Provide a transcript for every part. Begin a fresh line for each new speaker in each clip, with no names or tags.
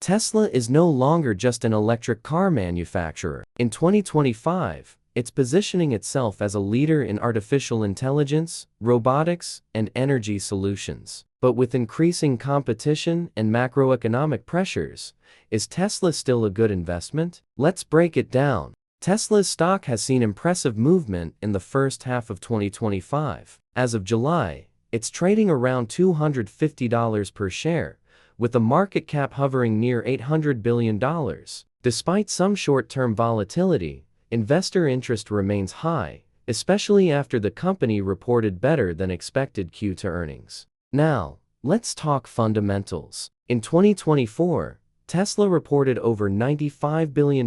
Tesla is no longer just an electric car manufacturer. In 2025, it's positioning itself as a leader in artificial intelligence, robotics, and energy solutions. But with increasing competition and macroeconomic pressures, is Tesla still a good investment? Let's break it down. Tesla's stock has seen impressive movement in the first half of 2025. As of July, it's trading around $250 per share, with the market cap hovering near $800 billion. Despite some short-term volatility, investor interest remains high, especially after the company reported better than expected Q2 earnings. Now, let's talk fundamentals. In 2024, Tesla reported over $95 billion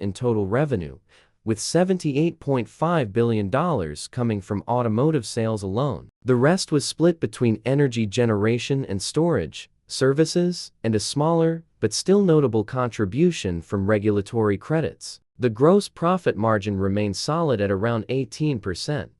in total revenue, with $78.5 billion coming from automotive sales alone. The rest was split between energy generation and storage, services, and a smaller, but still notable contribution from regulatory credits. The gross profit margin remains solid at around 18%,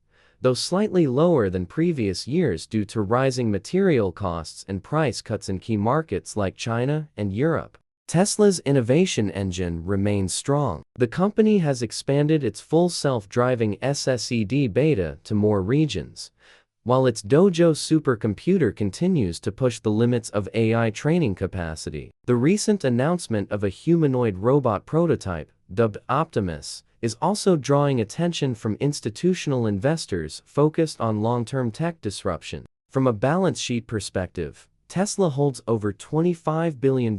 though slightly lower than previous years due to rising material costs and price cuts in key markets like China and Europe. Tesla's innovation engine remains strong. The company has expanded its full self-driving SSED beta to more regions, while its Dojo supercomputer continues to push the limits of AI training capacity. The recent announcement of a humanoid robot prototype, dubbed Optimus, is also drawing attention from institutional investors focused on long-term tech disruption. From a balance sheet perspective, Tesla holds over $25 billion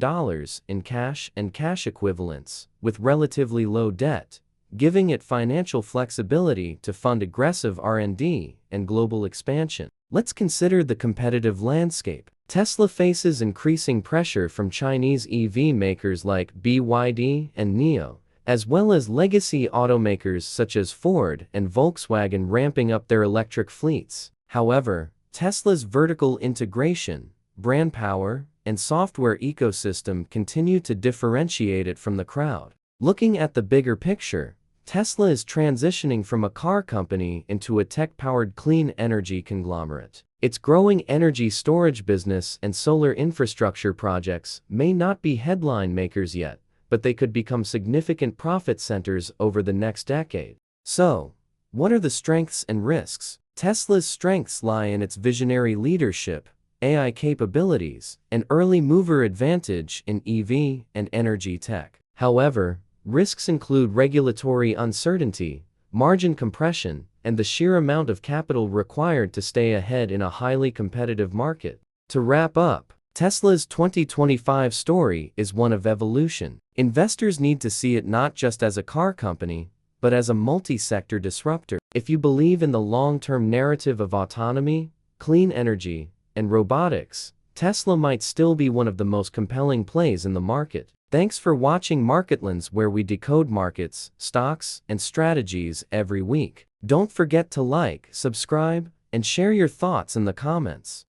in cash and cash equivalents, with relatively low debt, giving it financial flexibility to fund aggressive R&D and global expansion. Let's consider the competitive landscape. Tesla faces increasing pressure from Chinese EV makers like BYD and NIO, as well as legacy automakers such as Ford and Volkswagen ramping up their electric fleets. However, Tesla's vertical integration, brand power, and software ecosystem continue to differentiate it from the crowd. Looking at the bigger picture, Tesla is transitioning from a car company into a tech-powered clean energy conglomerate. Its growing energy storage business and solar infrastructure projects may not be headline makers yet, but they could become significant profit centers over the next decade. So, what are the strengths and risks? Tesla's strengths lie in its visionary leadership, AI capabilities, and early mover advantage in EV and energy tech. However, risks include regulatory uncertainty, margin compression, and the sheer amount of capital required to stay ahead in a highly competitive market. To wrap up, Tesla's 2025 story is one of evolution. Investors need to see it not just as a car company, but as a multi-sector disruptor. If you believe in the long-term narrative of autonomy, clean energy, and robotics, Tesla might still be one of the most compelling plays in the market. Thanks for watching Marketlens, where we decode markets, stocks, and strategies every week. Don't forget to like, subscribe, and share your thoughts in the comments.